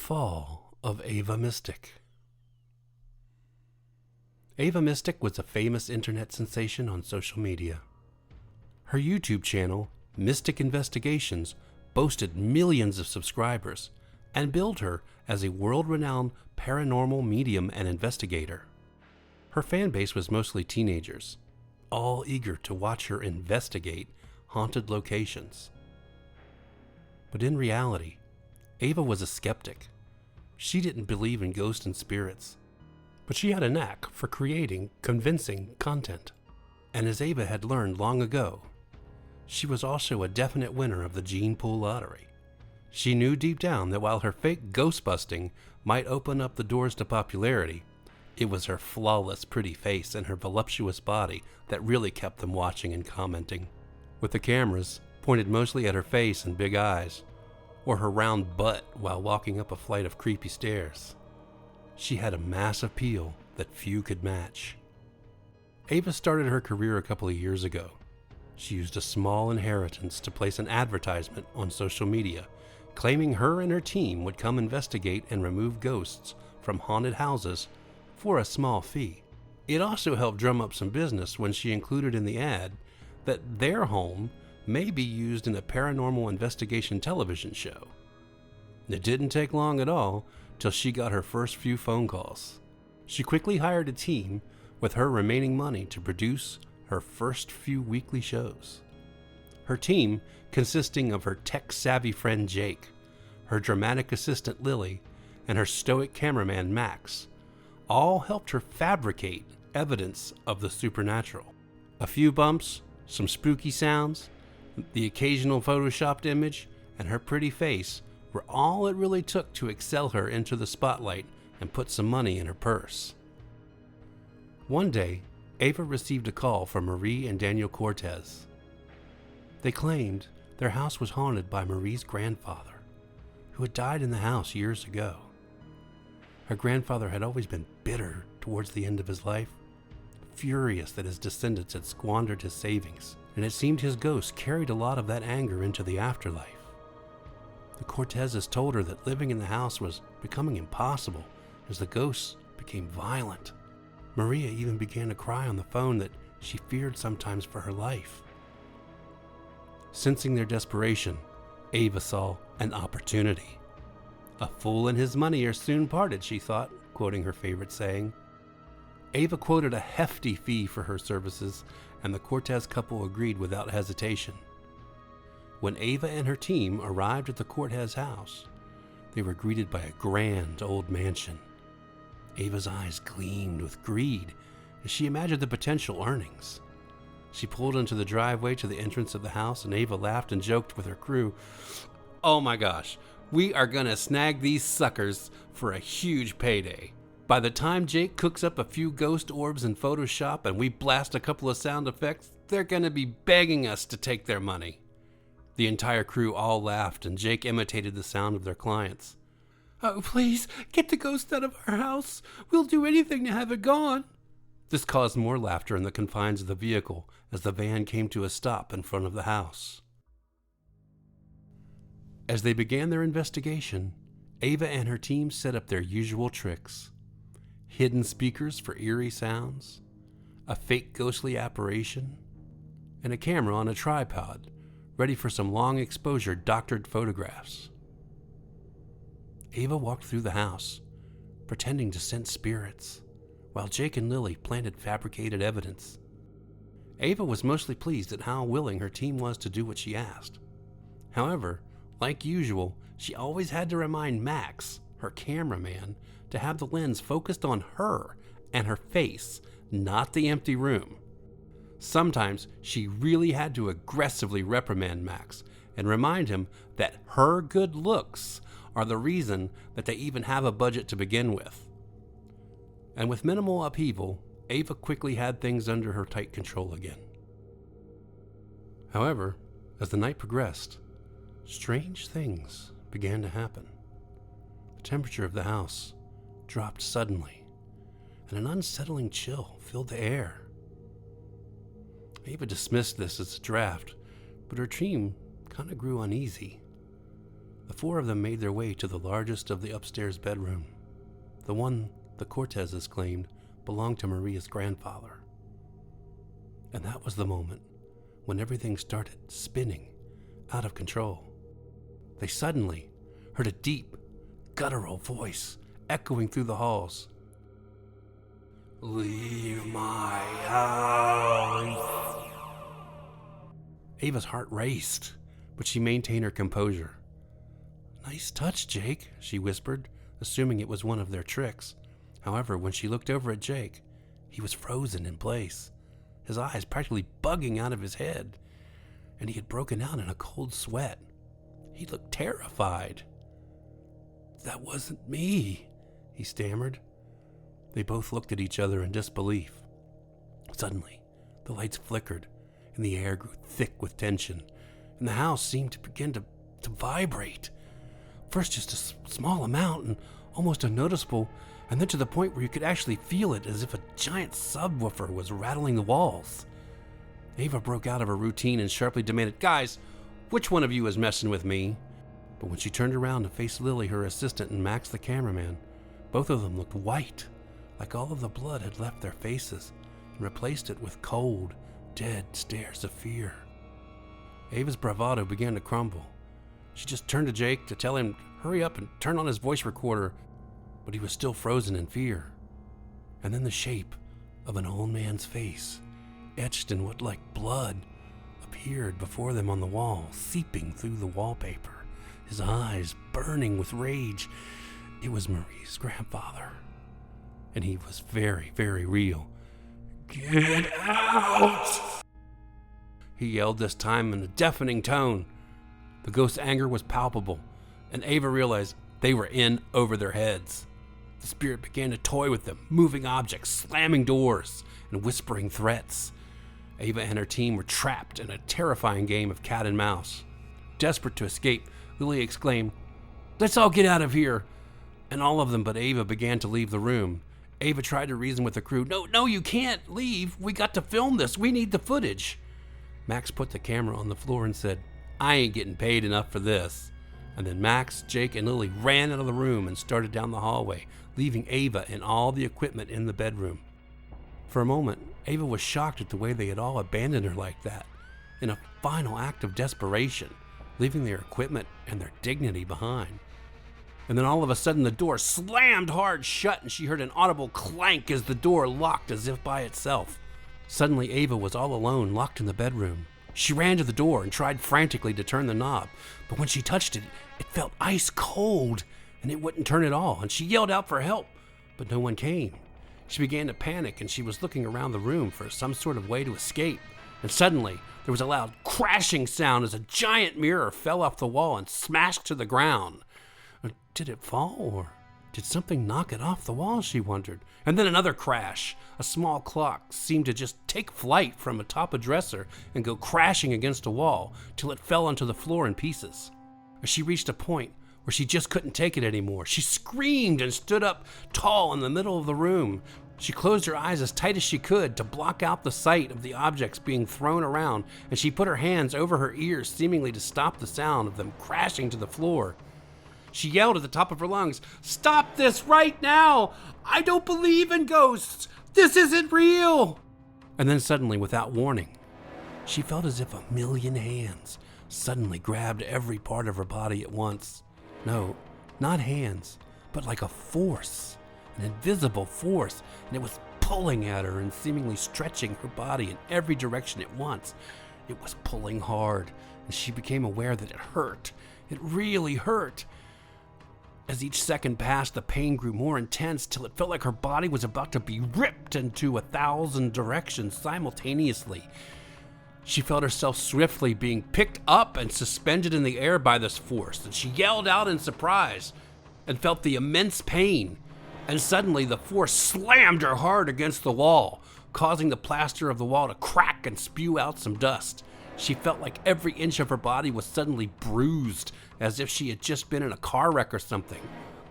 Fall of Ava Mystic. Ava Mystic was a famous internet sensation on social media. Her YouTube channel, Mystic Investigations, boasted millions of subscribers and billed her as a world-renowned paranormal medium and investigator. Her fan base was mostly teenagers, all eager to watch her investigate haunted locations. But in reality, Ava was a skeptic. She didn't believe in ghosts and spirits, but she had a knack for creating convincing content. And as Ava had learned long ago, she was also a definite winner of the gene pool lottery. She knew deep down that while her fake ghost busting might open up the doors to popularity, it was her flawless pretty face and her voluptuous body that really kept them watching and commenting. With the cameras pointed mostly at her face and big eyes, or her round butt while walking up a flight of creepy stairs, she had a mass appeal that few could match. Ava started her career a couple of years ago. She used a small inheritance to place an advertisement on social media, claiming her and her team would come investigate and remove ghosts from haunted houses for a small fee. It also helped drum up some business when she included in the ad that their home may be used in a paranormal investigation television show. It didn't take long at all till she got her first few phone calls. She quickly hired a team with her remaining money to produce her first few weekly shows. Her team, consisting of her tech-savvy friend Jake, her dramatic assistant Lily, and her stoic cameraman Max, all helped her fabricate evidence of the supernatural. A few bumps, some spooky sounds, the occasional photoshopped image, and her pretty face were all it really took to excel her into the spotlight and put some money in her purse. One day, Ava received a call from Marie and Daniel Cortez. They claimed their house was haunted by Marie's grandfather, who had died in the house years ago. Her grandfather had always been bitter towards the end of his life, furious that his descendants had squandered his savings, and it seemed his ghost carried a lot of that anger into the afterlife. The Cortezes told her that living in the house was becoming impossible as the ghosts became violent. Maria even began to cry on the phone that she feared sometimes for her life. Sensing their desperation, Ava saw an opportunity. A fool and his money are soon parted, she thought, quoting her favorite saying. Ava quoted a hefty fee for her services, and the Cortez couple agreed without hesitation. When Ava and her team arrived at the Cortez house, they were greeted by a grand old mansion. Ava's eyes gleamed with greed as she imagined the potential earnings. She pulled into the driveway to the entrance of the house, and Ava laughed and joked with her crew. "Oh my gosh, we are gonna snag these suckers for a huge payday. By the time Jake cooks up a few ghost orbs in Photoshop and we blast a couple of sound effects, they're gonna be begging us to take their money." The entire crew all laughed, and Jake imitated the sound of their clients. "Oh, please, get the ghost out of our house. We'll do anything to have it gone." This caused more laughter in the confines of the vehicle as the van came to a stop in front of the house. As they began their investigation, Ava and her team set up their usual tricks. Hidden speakers for eerie sounds, a fake ghostly apparition, and a camera on a tripod, ready for some long exposure doctored photographs. Ava walked through the house, pretending to sense spirits, while Jake and Lily planted fabricated evidence. Ava was mostly pleased at how willing her team was to do what she asked. However, like usual, she always had to remind Max, her cameraman, to have the lens focused on her and her face, not the empty room. Sometimes she really had to aggressively reprimand Max and remind him that her good looks are the reason that they even have a budget to begin with. And with minimal upheaval, Ava quickly had things under her tight control again. However, as the night progressed, strange things began to happen. The temperature of the house dropped suddenly, and an unsettling chill filled the air. Ava dismissed this as a draft, but her team kind of grew uneasy. The four of them made their way to the largest of the upstairs bedroom, the one the Cortezes claimed belonged to Maria's grandfather. And that was the moment when everything started spinning out of control. They suddenly heard a deep, guttural voice echoing through the halls. "Leave my house." Ava's heart raced, but she maintained her composure. "Nice touch, Jake," she whispered, assuming it was one of their tricks. However, when she looked over at Jake, he was frozen in place, his eyes practically bugging out of his head, and he had broken out in a cold sweat. He looked terrified. "That wasn't me," he stammered. They both looked at each other in disbelief. Suddenly, the lights flickered, and the air grew thick with tension, and the house seemed to begin to vibrate. First just a small amount and almost unnoticeable, and then to the point where you could actually feel it, as if a giant subwoofer was rattling the walls. Ava broke out of her routine and sharply demanded, "Guys, which one of you is messing with me?" But when she turned around to face Lily, her assistant, and Max, the cameraman, both of them looked white, like all of the blood had left their faces and replaced it with cold, dead stares of fear. Ava's bravado began to crumble. She just turned to Jake to tell him to hurry up and turn on his voice recorder, but he was still frozen in fear. And then the shape of an old man's face, etched in what like blood, appeared before them on the wall, seeping through the wallpaper, his eyes burning with rage. It was Marie's grandfather, and he was very, very real. "Get out!" he yelled, this time in a deafening tone. The ghost's anger was palpable, and Ava realized they were in over their heads. The spirit began to toy with them, moving objects, slamming doors, and whispering threats. Ava and her team were trapped in a terrifying game of cat and mouse. Desperate to escape, Lily exclaimed, "Let's all get out of here!" And all of them but Ava began to leave the room. Ava tried to reason with the crew. No, you can't leave. We got to film this. We need the footage." Max put the camera on the floor and said, "I ain't getting paid enough for this." And then Max, Jake, and Lily ran out of the room and started down the hallway, leaving Ava and all the equipment in the bedroom. For a moment, Ava was shocked at the way they had all abandoned her like that, in a final act of desperation, leaving their equipment and their dignity behind. And then all of a sudden the door slammed hard shut, and she heard an audible clank as the door locked as if by itself. Suddenly Ava was all alone, locked in the bedroom. She ran to the door and tried frantically to turn the knob, but when she touched it, it felt ice cold, and it wouldn't turn at all, and she yelled out for help, but no one came. She began to panic, and she was looking around the room for some sort of way to escape, and suddenly there was a loud crashing sound as a giant mirror fell off the wall and smashed to the ground. Did it fall, or did something knock it off the wall, she wondered. And then another crash. A small clock seemed to just take flight from atop a dresser and go crashing against a wall till it fell onto the floor in pieces. As she reached a point where she just couldn't take it anymore, she screamed and stood up tall in the middle of the room. She closed her eyes as tight as she could to block out the sight of the objects being thrown around, and she put her hands over her ears, seemingly to stop the sound of them crashing to the floor. She yelled at the top of her lungs, "Stop this right now! I don't believe in ghosts! This isn't real!" And then suddenly, without warning, she felt as if a million hands suddenly grabbed every part of her body at once. No, not hands, but like a force, an invisible force, and it was pulling at her and seemingly stretching her body in every direction at once. It was pulling hard, and she became aware that it hurt. It really hurt. As each second passed, the pain grew more intense till it felt like her body was about to be ripped into 1,000 directions simultaneously. She felt herself swiftly being picked up and suspended in the air by this force, and she yelled out in surprise and felt the immense pain. And suddenly the force slammed her hard against the wall, causing the plaster of the wall to crack and spew out some dust. She felt like every inch of her body was suddenly bruised, as if she had just been in a car wreck or something.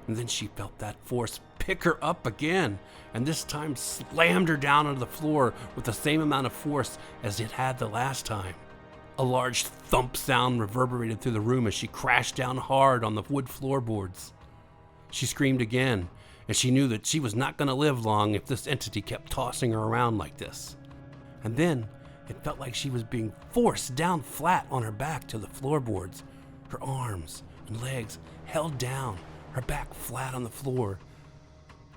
And then she felt that force pick her up again, and this time slammed her down onto the floor with the same amount of force as it had the last time. A large thump sound reverberated through the room as she crashed down hard on the wood floorboards. She screamed again, and she knew that she was not going to live long if this entity kept tossing her around like this. And then it felt like she was being forced down flat on her back to the floorboards, her arms and legs held down, her back flat on the floor.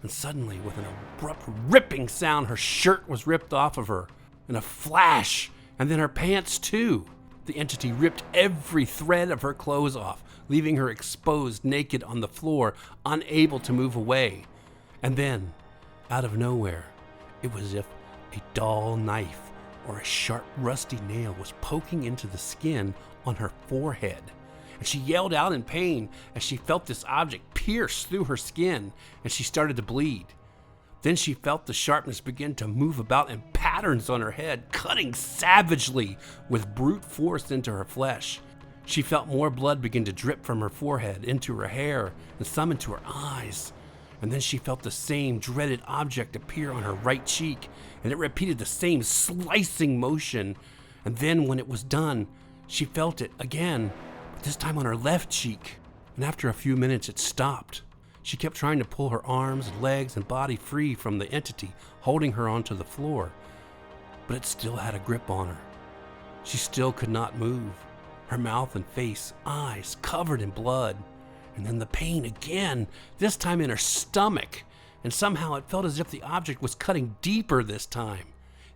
And suddenly, with an abrupt ripping sound, her shirt was ripped off of her. In a flash, and then her pants too. The entity ripped every thread of her clothes off, leaving her exposed naked on the floor, unable to move away. And then, out of nowhere, it was as if a dull knife or a sharp rusty nail was poking into the skin on her forehead. And she yelled out in pain as she felt this object pierce through her skin, and she started to bleed. Then she felt the sharpness begin to move about in patterns on her head, cutting savagely with brute force into her flesh. She felt more blood begin to drip from her forehead into her hair and some into her eyes. And then she felt the same dreaded object appear on her right cheek, and it repeated the same slicing motion. And then when it was done, she felt it again, but this time on her left cheek. And after a few minutes, it stopped. She kept trying to pull her arms, legs, and body free from the entity holding her onto the floor, but it still had a grip on her. She still could not move, her mouth and face, eyes covered in blood. And then the pain again, this time in her stomach, and somehow it felt as if the object was cutting deeper this time.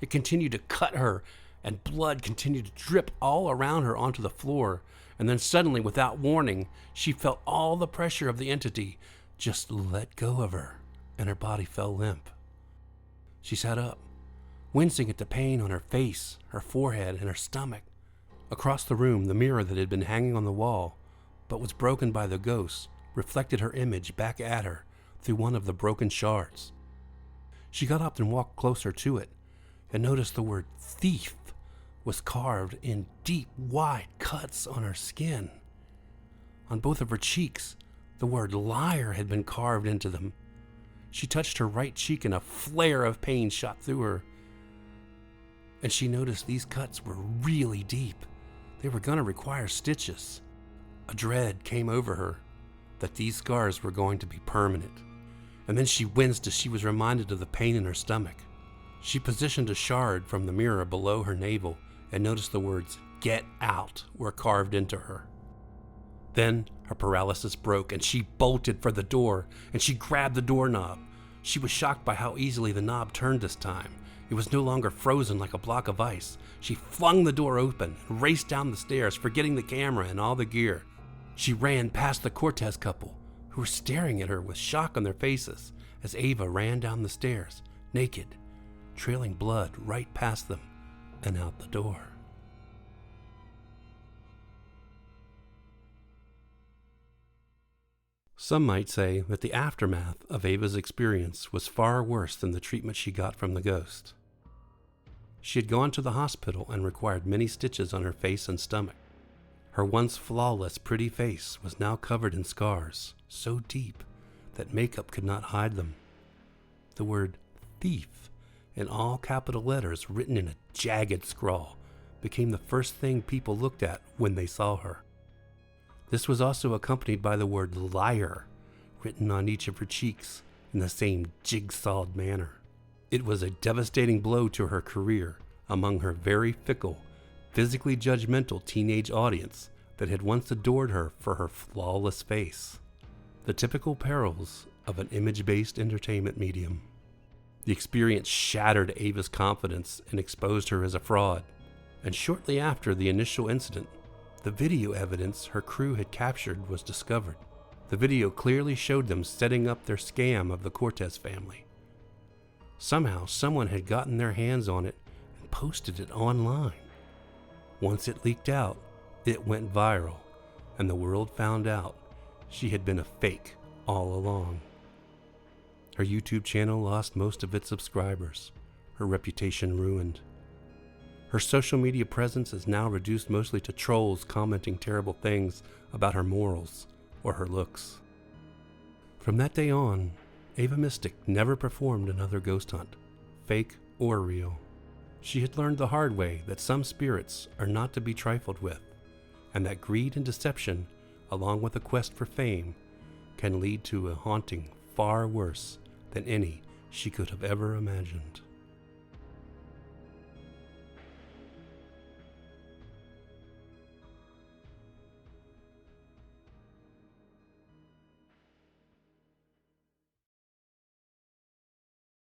It continued to cut her, and blood continued to drip all around her onto the floor. And then suddenly, without warning, she felt all the pressure of the entity just let go of her, and her body fell limp. She sat up, wincing at the pain on her face, her forehead, and her stomach. Across the room, the mirror that had been hanging on the wall, but was broken by the ghost, reflected her image back at her through one of the broken shards. She got up and walked closer to it, and noticed the word thief was carved in deep, wide cuts on her skin. On both of her cheeks, the word liar had been carved into them. She touched her right cheek and a flare of pain shot through her. And she noticed these cuts were really deep. They were going to require stitches. A dread came over her that these scars were going to be permanent. And then she winced as she was reminded of the pain in her stomach. She positioned a shard from the mirror below her navel and noticed the words, "Get out," were carved into her. Then her paralysis broke and she bolted for the door, and she grabbed the doorknob. She was shocked by how easily the knob turned this time. It was no longer frozen like a block of ice. She flung the door open and raced down the stairs, forgetting the camera and all the gear. She ran past the Cortez couple, who were staring at her with shock on their faces as Ava ran down the stairs, naked, trailing blood right past them and out the door. Some might say that the aftermath of Ava's experience was far worse than the treatment she got from the ghost. She had gone to the hospital and required many stitches on her face and stomach. Her once flawless, pretty face was now covered in scars so deep that makeup could not hide them. The word thief, in all capital letters written in a jagged scrawl, became the first thing people looked at when they saw her. This was also accompanied by the word liar, written on each of her cheeks in the same jigsawed manner. It was a devastating blow to her career among her very fickle, physically judgmental teenage audience that had once adored her for her flawless face. The typical perils of an image-based entertainment medium. The experience shattered Ava's confidence and exposed her as a fraud. And shortly after the initial incident, the video evidence her crew had captured was discovered. The video clearly showed them setting up their scam of the Cortez family. Somehow, someone had gotten their hands on it and posted it online. Once it leaked out, it went viral, and the world found out she had been a fake all along. Her YouTube channel lost most of its subscribers, her reputation ruined. Her social media presence is now reduced mostly to trolls commenting terrible things about her morals or her looks. From that day on, Ava Mystic never performed another ghost hunt, fake or real. She had learned the hard way that some spirits are not to be trifled with, and that greed and deception, along with a quest for fame, can lead to a haunting far worse than any she could have ever imagined.